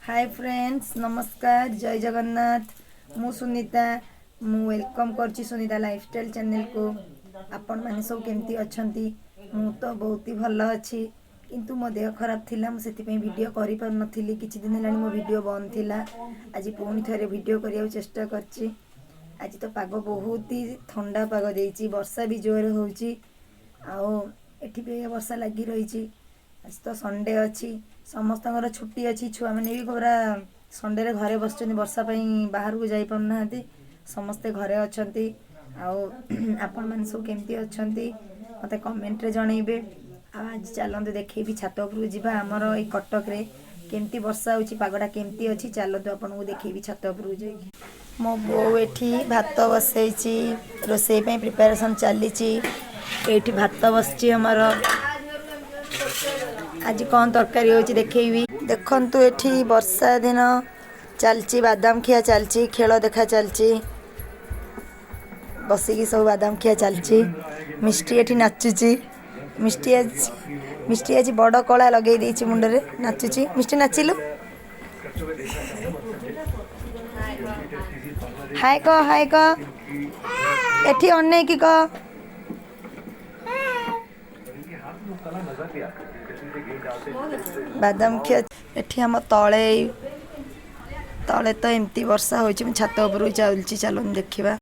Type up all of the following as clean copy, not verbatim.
Hi friends नमस्कार जय जगन्नाथ मु सुनीता मु वेलकम करची सुनीता लाइफस्टाइल चैनल को। आपण माने सब केमती अछंती? मु तो बहुत ही भल अच्छी किंतु मो देह खराब थिला मु सेति पई वीडियो करि पर नथिली। किछि दिन हेलानी मो वीडियो बंद थिला। आज पुणी थरे वीडियो करिया चेष्टा करची। आज तो पाग बहुत ही ठंडा पाग देइची, वर्षा भी जोर होउची आउ एठी भी वर्षा लगी रही। आज तो संडे अच्छी समस्त छुट्टी अच्छी छुआ मैंने भी पूरा संडे रे घरे बस वर्षा बाहर को जाई पाना समस्ते घरे अच्छा आपण मैंने सब केमती अच्छा मत कमेंट रे जनइबे। आज चलते देखेबी छात उपरକୁ ଯିବା ଆମର ଏଇ କଟକରେ କେମती वर्षा होची पागडा केमती अच्छी चलते आपको देखेबी छात उपरକୁ जाई। मो बो एठी भात बसैची रोसई पे प्रिपरेशन चलीची। एठी भात बसची हमर आज कौन तरकारी होची देखेबी। देखंतु एठी वर्षा दिन चलची बादाम खिया चलची खेल देखा चलची बसिकी सब बादाम खिया चलची। मिष्टी एठी नाचुची। मिष्टी आज बड़ कला लगे देइची मुंडरे नाचुची। मिष्टी नाचिलु हाय क एठी अन्ने की क बादाम खिया एठी हम तले तले तो एमती वर्षा होची मैं छात ऊपर चलची चलो देखिबा।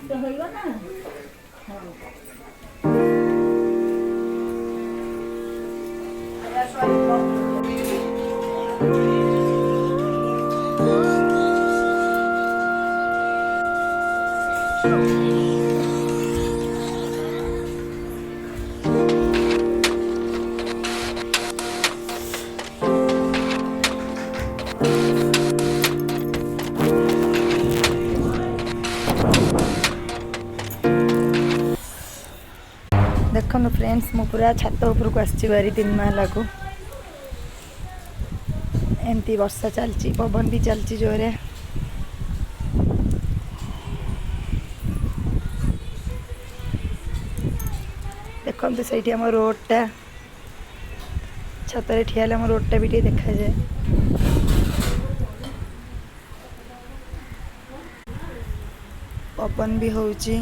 देखो फ्रेंड्स मु पूरा छात ऊपर को आसी बारी 3 माह को एमती वर्षा चलची पवन भी चलची जोरे। देखो तो सही आम रोडटा छतरे ठिया आम रोडटा भी देखा जाए। पवन भी होची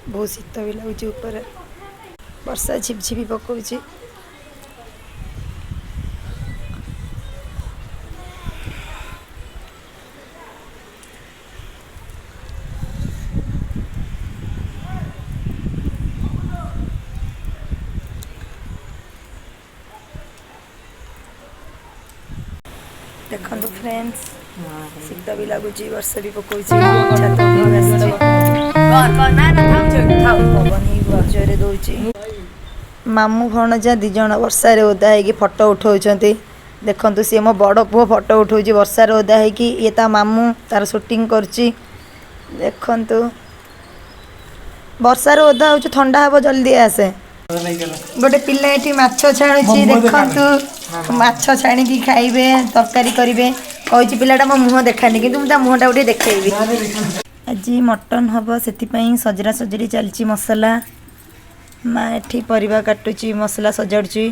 बहुत शीत भी लगुच ऊपर वर्षा झिपझिपी पकाउची। देखो फ्रेंड्स शीत भी लगुच वर्षा भी पकाउची पवन ही जोरे दौची। मामू भणजा दी जण वर्षा रे ओदा है फोटो उठाउछंती। देखंतु सी मो बड़ पुओ फोटो उठाउची वर्षा रे ओदा है कि ये ता मामू तार शूटिंग करची। देखंतु वर्षा रे ओदा होची ठंडा हबो जल्दी आसे। गोटे पिल्ला एठी माछो छाणुची देखंतु माछो छाणी की खाइबे तरकारी करिवे कहूची पिल्लाटा मो मुंह देखानी किंतु मु ता मुंहटा उठी देखैबी। आज मटन हबो सेति पई सजरा सजरी चलची मसाला माँ एठी परिवा काटुची मसला सजाड़ुची।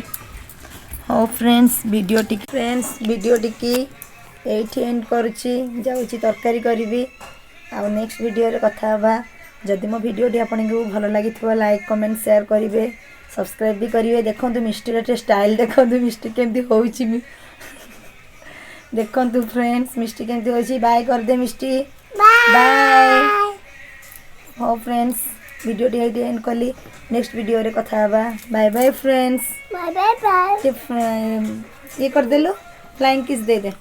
हो फ्रेंड्स वीडियो टिकी एठी एंड करुची जाउची तरकारी करिवि आ नेक्स्ट वीडियो रे कथा हबा। जदि मो वीडियो टी आपनको भल लागिथिबो लाइक कमेंट शेयर करिवे सब्सक्राइब भी करिवे। देखंतु मिष्टी रे स्टाइल देखंतु मिष्टी केमती होउची देखंतु फ्रेंड्स मिष्टी केमती होउची। बाय कर दे मिष्टी बाय। हो फ्रेंड्स वीडियो टी एंड कली नेक्स्ट वीडियो रे कथा हबा। Bye bye friends bye bye bye. ये कर देलो फ्लाइंग किस दे दे।